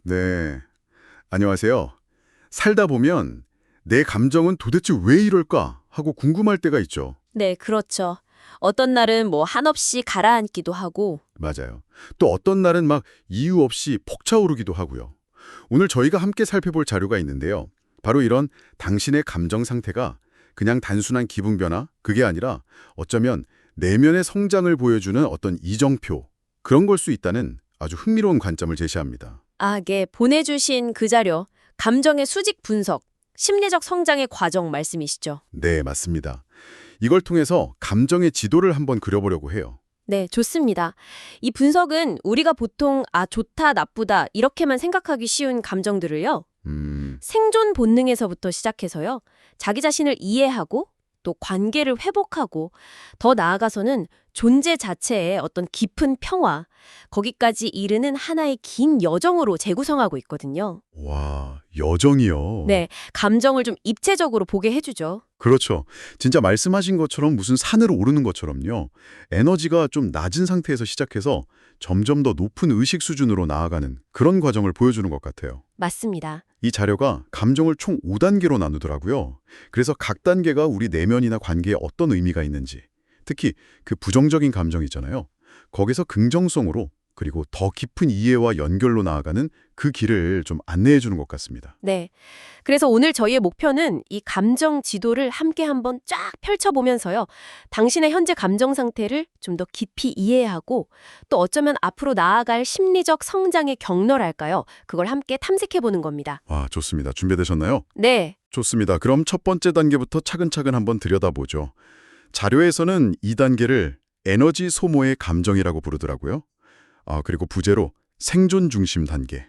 네, 안녕하세요. 살다 보면 내 감정은 도대체 왜 이럴까 하고 궁금할 때가 있죠. 네, 그렇죠. 어떤 날은 뭐 한없이 가라앉기도 하고, 맞아요. 또 어떤 날은 막 이유 없이 폭차오르기도 하고요. 오늘 저희가 함께 살펴볼 자료가 있는데요. 바로 이런 당신의 감정 상태가 그냥 단순한 기분 변화, 그게 아니라 어쩌면 내면의 성장을 보여주는 어떤 이정표, 그런 걸 수 있다는 아주 흥미로운 관점을 제시합니다. 네, 보내주신 그 자료, 감정의 수직 분석, 심리적 성장의 과정 말씀이시죠? 네, 맞습니다. 이걸 통해서 감정의 지도를 한번 그려보려고 해요. 네, 좋습니다. 이 분석은 우리가 보통 좋다, 나쁘다 이렇게만 생각하기 쉬운 감정들을요. 생존 본능에서부터 시작해서요. 자기 자신을 이해하고 또 관계를 회복하고 더 나아가서는 존재 자체의 어떤 깊은 평화, 거기까지 이르는 하나의 긴 여정으로 재구성하고 있거든요. 와, 여정이요. 네, 감정을 좀 입체적으로 보게 해주죠. 그렇죠. 진짜 말씀하신 것처럼 무슨 산을 오르는 것처럼요. 에너지가 좀 낮은 상태에서 시작해서 점점 더 높은 의식 수준으로 나아가는 그런 과정을 보여주는 것 같아요. 맞습니다. 이 자료가 감정을 총 5단계로 나누더라고요. 그래서 각 단계가 우리 내면이나 관계에 어떤 의미가 있는지, 특히 그 부정적인 감정 있잖아요. 거기서 긍정성으로 그리고 더 깊은 이해와 연결로 나아가는 그 길을 좀 안내해 주는 것 같습니다. 네. 그래서 오늘 저희의 목표는 이 감정 지도를 함께 한번 쫙 펼쳐보면서요. 당신의 현재 감정 상태를 좀 더 깊이 이해하고 또 어쩌면 앞으로 나아갈 심리적 성장의 경로랄까요? 그걸 함께 탐색해보는 겁니다. 와, 좋습니다. 준비되셨나요? 네. 좋습니다. 그럼 첫 번째 단계부터 차근차근 한번 들여다보죠. 자료에서는 이 단계를 에너지 소모의 감정이라고 부르더라고요. 그리고 부제로 생존 중심 단계.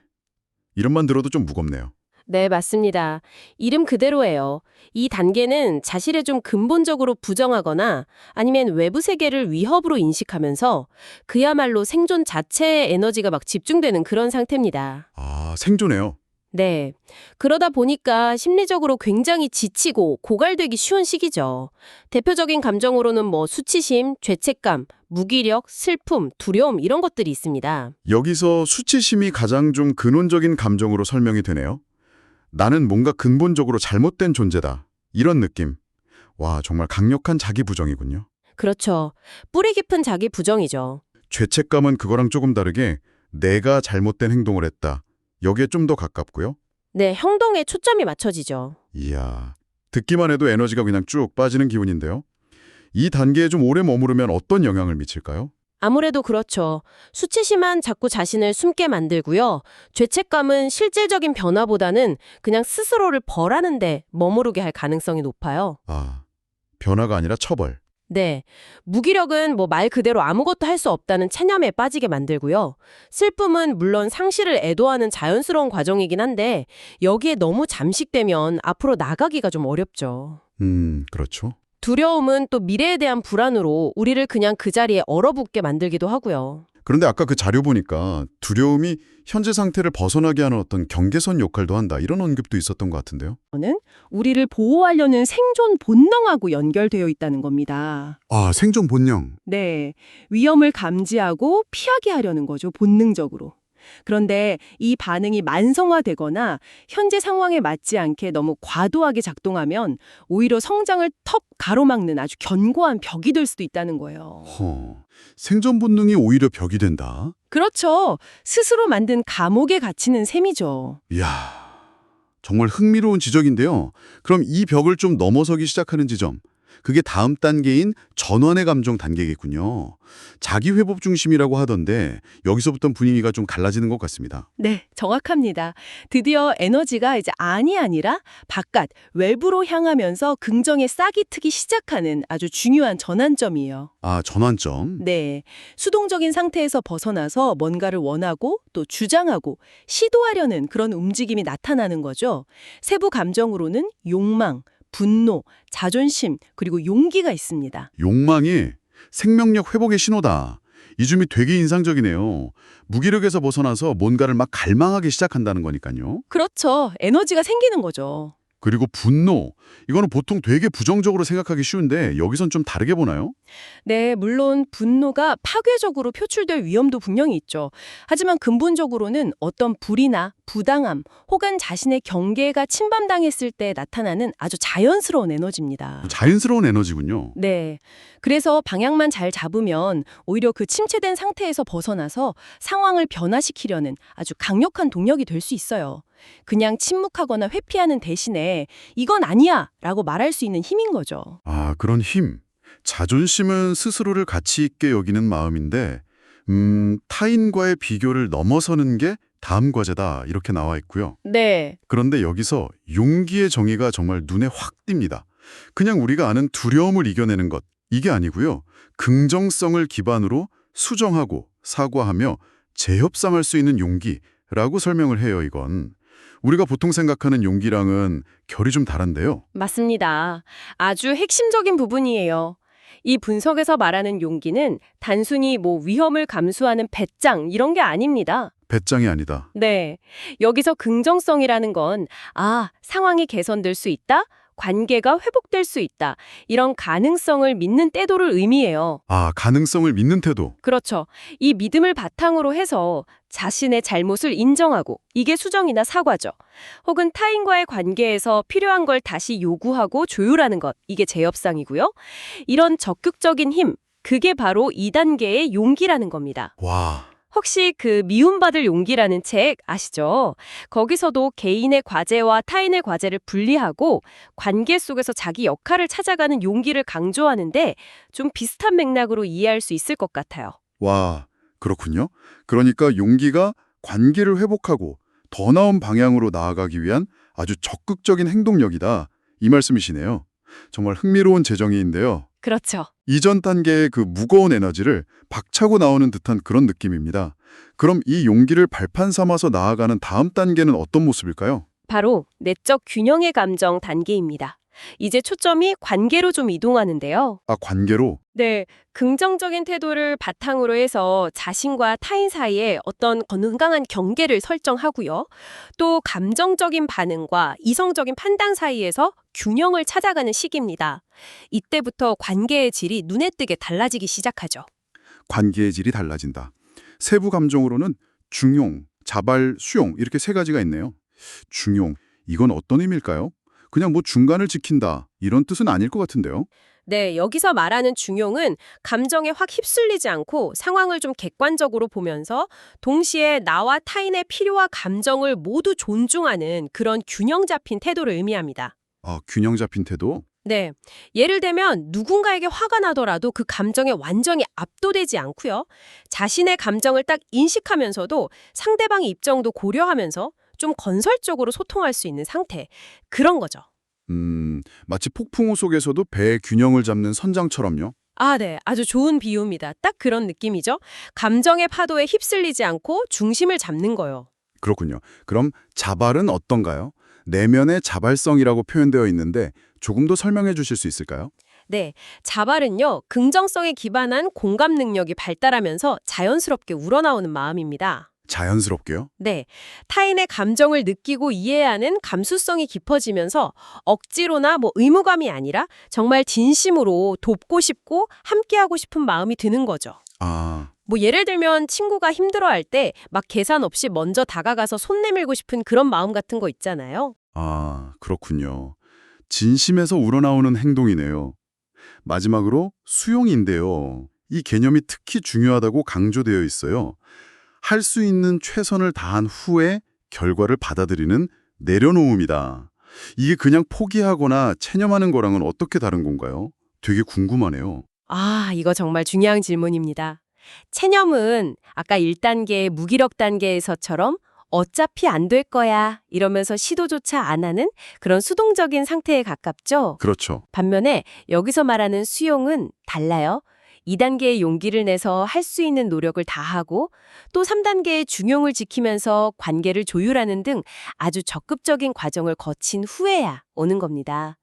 이름만 들어도 좀 무겁네요. 네, 맞습니다. 이름 그대로예요. 이 단계는 자신을 좀 근본적으로 부정하거나 아니면 외부 세계를 위협으로 인식하면서 그야말로 생존 자체의 에너지가 막 집중되는 그런 상태입니다. 생존해요. 네. 그러다 보니까 심리적으로 굉장히 지치고 고갈되기 쉬운 시기죠. 대표적인 감정으로는 뭐 수치심, 죄책감, 무기력, 슬픔, 두려움 이런 것들이 있습니다. 여기서 수치심이 가장 좀 근원적인 감정으로 설명이 되네요. 나는 뭔가 근본적으로 잘못된 존재다. 이런 느낌. 와, 정말 강력한 자기 부정이군요. 그렇죠. 뿌리 깊은 자기 부정이죠. 죄책감은 그거랑 조금 다르게 내가 잘못된 행동을 했다. 여기에 좀 더 가깝고요. 네, 행동에 초점이 맞춰지죠. 이야, 듣기만 해도 에너지가 그냥 쭉 빠지는 기분인데요. 이 단계에 좀 오래 머무르면 어떤 영향을 미칠까요? 아무래도 그렇죠. 수치심은 자꾸 자신을 숨게 만들고요. 죄책감은 실질적인 변화보다는 그냥 스스로를 벌하는데 머무르게 할 가능성이 높아요. 변화가 아니라 처벌. 네. 무기력은 뭐 말 그대로 아무것도 할 수 없다는 체념에 빠지게 만들고요. 슬픔은 물론 상실을 애도하는 자연스러운 과정이긴 한데 여기에 너무 잠식되면 앞으로 나가기가 좀 어렵죠. 그렇죠. 두려움은 또 미래에 대한 불안으로 우리를 그냥 그 자리에 얼어붙게 만들기도 하고요. 그런데 아까 그 자료 보니까 두려움이 현재 상태를 벗어나게 하는 어떤 경계선 역할도 한다. 이런 언급도 있었던 것 같은데요. 는 우리를 보호하려는 생존 본능하고 연결되어 있다는 겁니다. 생존 본능. 네, 위험을 감지하고 피하게 하려는 거죠, 본능적으로. 그런데 이 반응이 만성화되거나 현재 상황에 맞지 않게 너무 과도하게 작동하면 오히려 성장을 턱 가로막는 아주 견고한 벽이 될 수도 있다는 거예요. 생존 본능이 오히려 벽이 된다. 그렇죠. 스스로 만든 감옥에 갇히는 셈이죠. 이야, 정말 흥미로운 지적인데요. 그럼 이 벽을 좀 넘어서기 시작하는 지점, 그게 다음 단계인 전환의 감정 단계겠군요. 자기 회복 중심이라고 하던데 여기서부터 분위기가 좀 갈라지는 것 같습니다. 네, 정확합니다. 드디어 에너지가 이제 안이 아니라 바깥, 외부로 향하면서 긍정의 싹이 트기 시작하는 아주 중요한 전환점이에요. 전환점. 네, 수동적인 상태에서 벗어나서 뭔가를 원하고 또 주장하고 시도하려는 그런 움직임이 나타나는 거죠. 세부 감정으로는 욕망, 분노, 자존심, 그리고 용기가 있습니다. 욕망이 생명력 회복의 신호다. 이 점이 되게 인상적이네요. 무기력에서 벗어나서 뭔가를 막 갈망하기 시작한다는 거니까요. 그렇죠. 에너지가 생기는 거죠. 그리고 분노. 이거는 보통 되게 부정적으로 생각하기 쉬운데 여기선 좀 다르게 보나요? 네, 물론 분노가 파괴적으로 표출될 위험도 분명히 있죠. 하지만 근본적으로는 어떤 불이나 부당함 혹은 자신의 경계가 침범당했을 때 나타나는 아주 자연스러운 에너지입니다. 자연스러운 에너지군요. 네. 그래서 방향만 잘 잡으면 오히려 그 침체된 상태에서 벗어나서 상황을 변화시키려는 아주 강력한 동력이 될 수 있어요. 그냥 침묵하거나 회피하는 대신에 이건 아니야! 라고 말할 수 있는 힘인 거죠. 아, 그런 힘. 자존심은 스스로를 가치 있게 여기는 마음인데 타인과의 비교를 넘어서는 게 다음 과제다 이렇게 나와 있고요. 네. 그런데 여기서 용기의 정의가 정말 눈에 확 띕니다. 그냥 우리가 아는 두려움을 이겨내는 것, 이게 아니고요. 긍정성을 기반으로 수정하고 사과하며 재협상할 수 있는 용기라고 설명을 해요, 이건. 우리가 보통 생각하는 용기랑은 결이 좀 다른데요. 맞습니다. 아주 핵심적인 부분이에요. 이 분석에서 말하는 용기는 단순히 위험을 감수하는 배짱 이런 게 아닙니다. 배짱이 아니다. 네. 여기서 긍정성이라는 건, 상황이 개선될 수 있다? 관계가 회복될 수 있다. 이런 가능성을 믿는 태도를 의미해요. 아, 가능성을 믿는 태도. 그렇죠. 이 믿음을 바탕으로 해서 자신의 잘못을 인정하고, 이게 수정이나 사과죠. 혹은 타인과의 관계에서 필요한 걸 다시 요구하고 조율하는 것, 이게 재협상이고요. 이런 적극적인 힘, 그게 바로 2단계의 용기라는 겁니다. 와, 혹시 그 미움받을 용기라는 책 아시죠? 거기서도 개인의 과제와 타인의 과제를 분리하고 관계 속에서 자기 역할을 찾아가는 용기를 강조하는데 좀 비슷한 맥락으로 이해할 수 있을 것 같아요. 와, 그렇군요. 그러니까 용기가 관계를 회복하고 더 나은 방향으로 나아가기 위한 아주 적극적인 행동력이다. 이 말씀이시네요. 정말 흥미로운 재정의인데요. 그렇죠. 이전 단계의 그 무거운 에너지를 박차고 나오는 듯한 그런 느낌입니다. 그럼 이 용기를 발판 삼아서 나아가는 다음 단계는 어떤 모습일까요? 바로 내적 균형의 감정 단계입니다. 이제 초점이 관계로 좀 이동하는데요. 아, 관계로? 네, 긍정적인 태도를 바탕으로 해서 자신과 타인 사이에 어떤 건강한 경계를 설정하고요. 또 감정적인 반응과 이성적인 판단 사이에서 균형을 찾아가는 시기입니다. 이때부터 관계의 질이 눈에 띄게 달라지기 시작하죠. 관계의 질이 달라진다. 세부 감정으로는 중용, 자발, 수용 이렇게 세 가지가 있네요. 중용, 이건 어떤 의미일까요? 그냥 중간을 지킨다 이런 뜻은 아닐 것 같은데요. 네, 여기서 말하는 중용은 감정에 확 휩쓸리지 않고 상황을 좀 객관적으로 보면서 동시에 나와 타인의 필요와 감정을 모두 존중하는 그런 균형 잡힌 태도를 의미합니다. 아, 균형 잡힌 태도? 네, 예를 들면 누군가에게 화가 나더라도 그 감정에 완전히 압도되지 않고요. 자신의 감정을 딱 인식하면서도 상대방의 입장도 고려하면서 좀 건설적으로 소통할 수 있는 상태, 그런 거죠. 마치 폭풍우 속에서도 배의 균형을 잡는 선장처럼요. 네. 아주 좋은 비유입니다. 딱 그런 느낌이죠. 감정의 파도에 휩쓸리지 않고 중심을 잡는 거요. 그렇군요. 그럼 자발은 어떤가요? 내면의 자발성이라고 표현되어 있는데 조금 더 설명해 주실 수 있을까요? 네. 자발은요, 긍정성에 기반한 공감 능력이 발달하면서 자연스럽게 우러나오는 마음입니다. 자연스럽게요? 네. 타인의 감정을 느끼고 이해하는 감수성이 깊어지면서 억지로나 의무감이 아니라 정말 진심으로 돕고 싶고 함께하고 싶은 마음이 드는 거죠. 아, 예를 들면 친구가 힘들어할 때 막 계산 없이 먼저 다가가서 손 내밀고 싶은 그런 마음 같은 거 있잖아요. 그렇군요. 진심에서 우러나오는 행동이네요. 마지막으로 수용인데요. 이 개념이 특히 중요하다고 강조되어 있어요. 할 수 있는 최선을 다한 후에 결과를 받아들이는 내려놓음이다. 이게 그냥 포기하거나 체념하는 거랑은 어떻게 다른 건가요? 되게 궁금하네요. 이거 정말 중요한 질문입니다. 체념은 아까 1단계 무기력 단계에서처럼 어차피 안 될 거야 이러면서 시도조차 안 하는 그런 수동적인 상태에 가깝죠. 그렇죠. 반면에 여기서 말하는 수용은 달라요. 2단계의 용기를 내서 할 수 있는 노력을 다하고 또 3단계의 중용을 지키면서 관계를 조율하는 등 아주 적극적인 과정을 거친 후에야 오는 겁니다.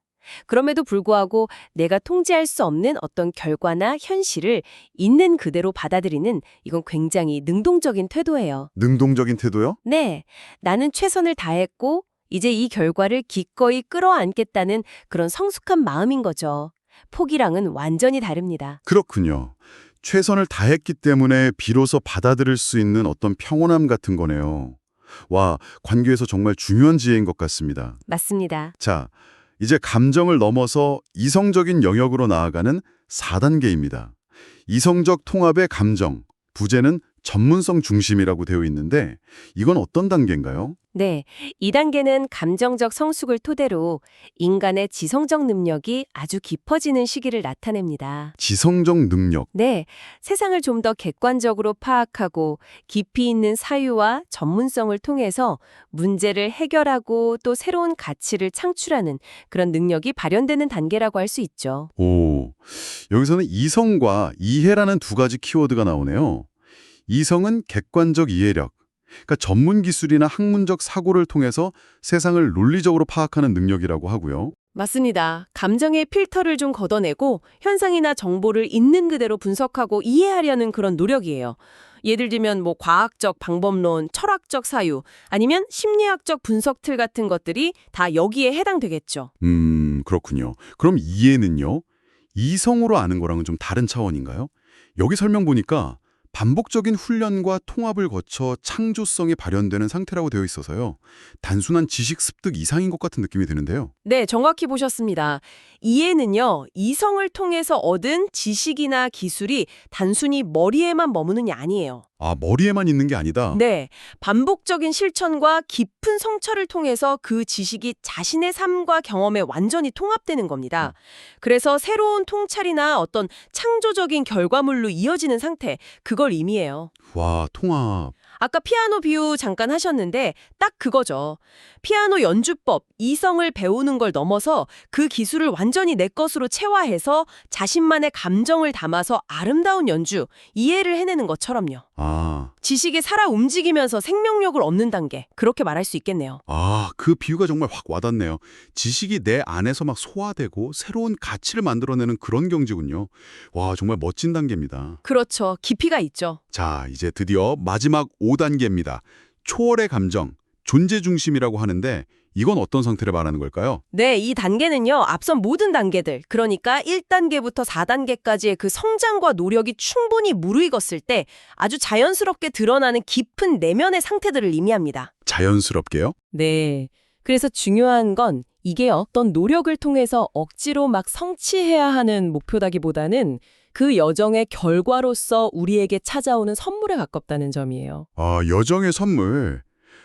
그럼에도 불구하고 내가 통제할 수 없는 어떤 결과나 현실을 있는 그대로 받아들이는 이건 굉장히 능동적인 태도예요. 능동적인 태도요? 네, 나는 최선을 다했고 이제 이 결과를 기꺼이 끌어안겠다는 그런 성숙한 마음인 거죠. 포기랑은 완전히 다릅니다. 그렇군요. 최선을 다했기 때문에 비로소 받아들일 수 있는 어떤 평온함 같은 거네요. 와, 관계에서 정말 중요한 지혜인 것 같습니다. 맞습니다. 자, 이제 감정을 넘어서 이성적인 영역으로 나아가는 4단계입니다. 이성적 통합의 감정, 부제는 전문성 중심이라고 되어 있는데 이건 어떤 단계인가요? 네, 2단계는 감정적 성숙을 토대로 인간의 지성적 능력이 아주 깊어지는 시기를 나타냅니다. 지성적 능력. 네, 세상을 좀 더 객관적으로 파악하고 깊이 있는 사유와 전문성을 통해서 문제를 해결하고 또 새로운 가치를 창출하는 그런 능력이 발현되는 단계라고 할 수 있죠. 오, 여기서는 이성과 이해라는 두 가지 키워드가 나오네요. 이성은 객관적 이해력, 그러니까 전문 기술이나 학문적 사고를 통해서 세상을 논리적으로 파악하는 능력이라고 하고요. 맞습니다. 감정의 필터를 좀 걷어내고 현상이나 정보를 있는 그대로 분석하고 이해하려는 그런 노력이에요. 예를 들면 과학적 방법론, 철학적 사유, 아니면 심리학적 분석 틀 같은 것들이 다 여기에 해당되겠죠. 그렇군요. 그럼 이해는요? 이성으로 아는 거랑은 좀 다른 차원인가요? 여기 설명 보니까 반복적인 훈련과 통합을 거쳐 창조성이 발현되는 상태라고 되어 있어서요. 단순한 지식 습득 이상인 것 같은 느낌이 드는데요. 네, 정확히 보셨습니다. 이해는요, 이성을 통해서 얻은 지식이나 기술이 단순히 머리에만 머무는 게 아니에요. 아, 머리에만 있는 게 아니다. 네, 반복적인 실천과 깊은 성찰을 통해서 그 지식이 자신의 삶과 경험에 완전히 통합되는 겁니다. 그래서 새로운 통찰이나 어떤 창조적인 결과물로 이어지는 상태, 그걸 의미해요. 와, 통합. 아까 피아노 비유 잠깐 하셨는데 딱 그거죠. 피아노 연주법, 이성을 배우는 걸 넘어서 그 기술을 완전히 내 것으로 체화해서 자신만의 감정을 담아서 아름다운 연주, 이해를 해내는 것처럼요. 아, 지식이 살아 움직이면서 생명력을 얻는 단계, 그렇게 말할 수 있겠네요. 그 비유가 정말 확 와닿네요. 지식이 내 안에서 막 소화되고 새로운 가치를 만들어내는 그런 경지군요. 와, 정말 멋진 단계입니다. 그렇죠. 깊이가 있죠. 자, 이제 드디어 마지막 5단계입니다. 초월의 감정, 존재 중심이라고 하는데 이건 어떤 상태를 말하는 걸까요? 네, 이 단계는요, 앞선 모든 단계들, 그러니까 1단계부터 4단계까지의 그 성장과 노력이 충분히 무르익었을 때 아주 자연스럽게 드러나는 깊은 내면의 상태들을 의미합니다. 자연스럽게요? 네. 그래서 중요한 건 이게 어떤 노력을 통해서 억지로 막 성취해야 하는 목표다기보다는 그 여정의 결과로서 우리에게 찾아오는 선물에 가깝다는 점이에요. 아, 여정의 선물.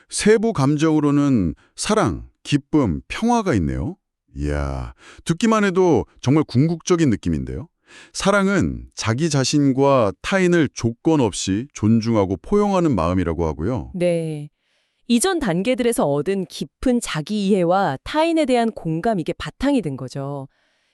세부 감정으로는 사랑, 기쁨, 평화가 있네요. 이야, 듣기만 해도 정말 궁극적인 느낌인데요. 사랑은 자기 자신과 타인을 조건 없이 존중하고 포용하는 마음이라고 하고요. 네. 이전 단계들에서 얻은 깊은 자기 이해와 타인에 대한 공감, 이게 바탕이 된 거죠.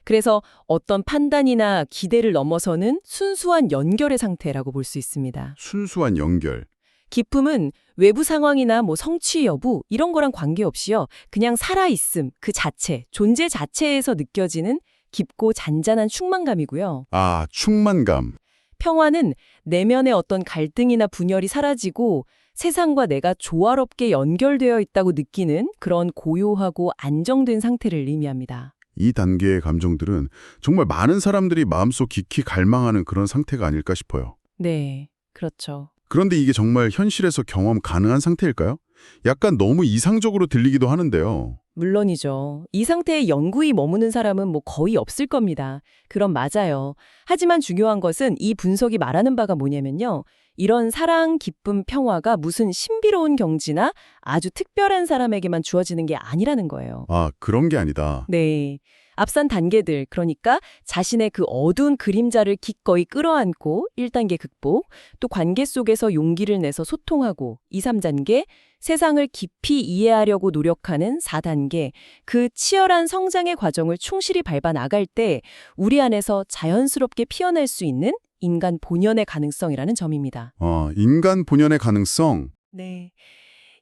그래서 어떤 판단이나 기대를 넘어서는 순수한 연결의 상태라고 볼 수 있습니다. 순수한 연결. 기쁨은 외부 상황이나 성취 여부 이런 거랑 관계없이요. 그냥 살아있음 그 자체, 존재 자체에서 느껴지는 깊고 잔잔한 충만감이고요. 아, 충만감. 평화는 내면의 어떤 갈등이나 분열이 사라지고 세상과 내가 조화롭게 연결되어 있다고 느끼는 그런 고요하고 안정된 상태를 의미합니다. 이 단계의 감정들은 정말 많은 사람들이 마음속 깊이 갈망하는 그런 상태가 아닐까 싶어요. 네, 그렇죠. 그런데 이게 정말 현실에서 경험 가능한 상태일까요? 약간 너무 이상적으로 들리기도 하는데요. 물론이죠. 이 상태에 영구히 머무는 사람은 거의 없을 겁니다. 그럼 맞아요. 하지만 중요한 것은 이 분석이 말하는 바가 뭐냐면요. 이런 사랑, 기쁨, 평화가 무슨 신비로운 경지나 아주 특별한 사람에게만 주어지는 게 아니라는 거예요. 아, 그런 게 아니다. 네. 앞선 단계들, 그러니까 자신의 그 어두운 그림자를 기꺼이 끌어안고 1단계 극복, 또 관계 속에서 용기를 내서 소통하고 2, 3단계, 세상을 깊이 이해하려고 노력하는 4단계, 그 치열한 성장의 과정을 충실히 밟아 나갈 때 우리 안에서 자연스럽게 피어날 수 있는 인간 본연의 가능성이라는 점입니다. 인간 본연의 가능성. 네.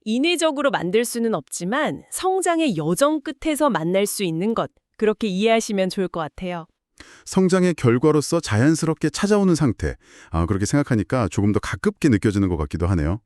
인위적으로 만들 수는 없지만 성장의 여정 끝에서 만날 수 있는 것, 그렇게 이해하시면 좋을 것 같아요. 성장의 결과로서 자연스럽게 찾아오는 상태. 그렇게 생각하니까 조금 더 가깝게 느껴지는 것 같기도 하네요.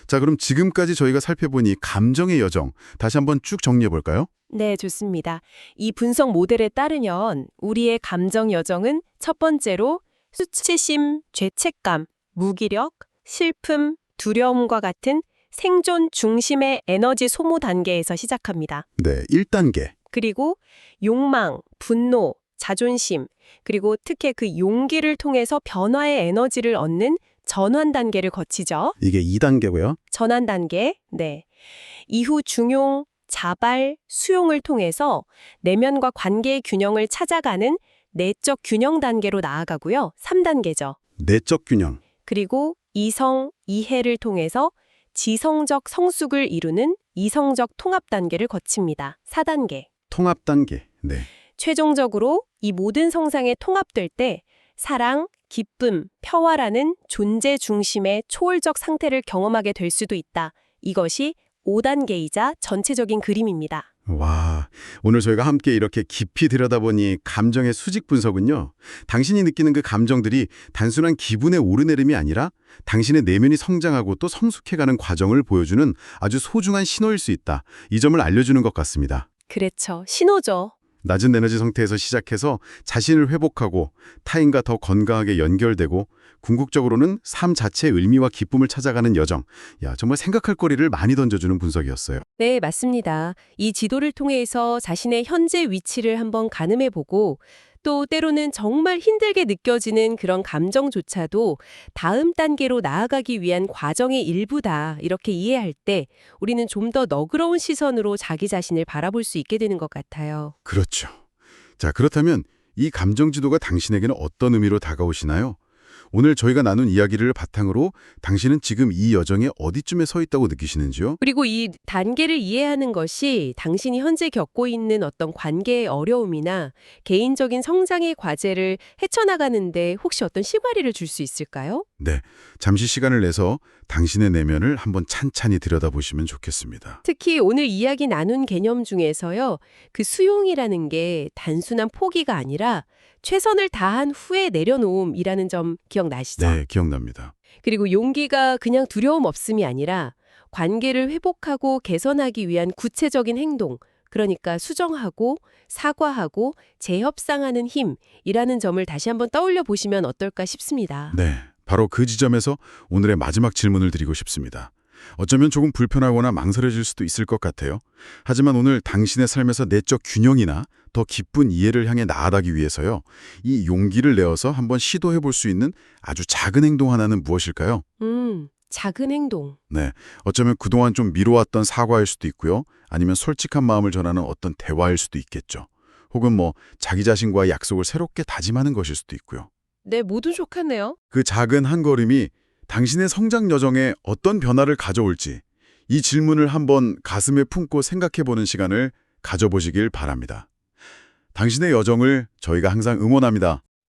자, 그럼 지금까지 저희가 살펴본 이 감정의 여정, 다시 한번 쭉 정리해 볼까요? 네, 좋습니다. 이 분석 모델에 따르면 우리의 감정 여정은 첫 번째로 수치심, 죄책감, 무기력, 슬픔, 두려움과 같은 생존 중심의 에너지 소모 단계에서 시작합니다. 네, 1단계. 그리고 욕망, 분노, 자존심, 그리고 특히 그 용기를 통해서 변화의 에너지를 얻는 전환 단계를 거치죠. 이게 2단계고요. 전환 단계, 네. 이후 중용, 자발, 수용을 통해서 내면과 관계의 균형을 찾아가는 내적 균형 단계로 나아가고요. 3단계죠. 내적 균형. 그리고 이성, 이해를 통해서 지성적 성숙을 이루는 이성적 통합 단계를 거칩니다. 4단계. 통합 단계. 네. 최종적으로 이 모든 성상에 통합될 때 사랑, 기쁨, 평화라는 존재 중심의 초월적 상태를 경험하게 될 수도 있다. 이것이 5단계이자 전체적인 그림입니다. 와, 오늘 저희가 함께 이렇게 깊이 들여다보니 감정의 수직 분석은요. 당신이 느끼는 그 감정들이 단순한 기분의 오르내림이 아니라 당신의 내면이 성장하고 또 성숙해가는 과정을 보여주는 아주 소중한 신호일 수 있다. 이 점을 알려주는 것 같습니다. 그렇죠. 신호죠. 낮은 에너지 상태에서 시작해서 자신을 회복하고 타인과 더 건강하게 연결되고 궁극적으로는 삶 자체의 의미와 기쁨을 찾아가는 여정. 야, 정말 생각할 거리를 많이 던져주는 분석이었어요. 네, 맞습니다. 이 지도를 통해서 자신의 현재 위치를 한번 가늠해보고 또 때로는 정말 힘들게 느껴지는 그런 감정조차도 다음 단계로 나아가기 위한 과정의 일부다. 이렇게 이해할 때 우리는 좀 더 너그러운 시선으로 자기 자신을 바라볼 수 있게 되는 것 같아요. 그렇죠. 자, 그렇다면 이 감정 지도가 당신에게는 어떤 의미로 다가오시나요? 오늘 저희가 나눈 이야기를 바탕으로 당신은 지금 이 여정에 어디쯤에 서 있다고 느끼시는지요? 그리고 이 단계를 이해하는 것이 당신이 현재 겪고 있는 어떤 관계의 어려움이나 개인적인 성장의 과제를 헤쳐나가는데 혹시 어떤 실마리를 줄 수 있을까요? 네, 잠시 시간을 내서 당신의 내면을 한번 찬찬히 들여다보시면 좋겠습니다. 특히 오늘 이야기 나눈 개념 중에서요, 그 수용이라는 게 단순한 포기가 아니라 최선을 다한 후에 내려놓음이라는 점 기억나시죠? 네, 기억납니다. 그리고 용기가 그냥 두려움 없음이 아니라 관계를 회복하고 개선하기 위한 구체적인 행동, 그러니까 수정하고 사과하고 재협상하는 힘이라는 점을 다시 한번 떠올려 보시면 어떨까 싶습니다. 네, 바로 그 지점에서 오늘의 마지막 질문을 드리고 싶습니다. 어쩌면 조금 불편하거나 망설여질 수도 있을 것 같아요. 하지만 오늘 당신의 삶에서 내적 균형이나 더 깊은 이해를 향해 나아가기 위해서요. 이 용기를 내어서 한번 시도해 볼 수 있는 아주 작은 행동 하나는 무엇일까요? 작은 행동. 네, 어쩌면 그동안 좀 미뤄왔던 사과일 수도 있고요. 아니면 솔직한 마음을 전하는 어떤 대화일 수도 있겠죠. 혹은 뭐 자기 자신과의 약속을 새롭게 다짐하는 것일 수도 있고요. 네, 모두 좋겠네요. 그 작은 한 걸음이 당신의 성장 여정에 어떤 변화를 가져올지 이 질문을 한번 가슴에 품고 생각해보는 시간을 가져보시길 바랍니다. 당신의 여정을 저희가 항상 응원합니다.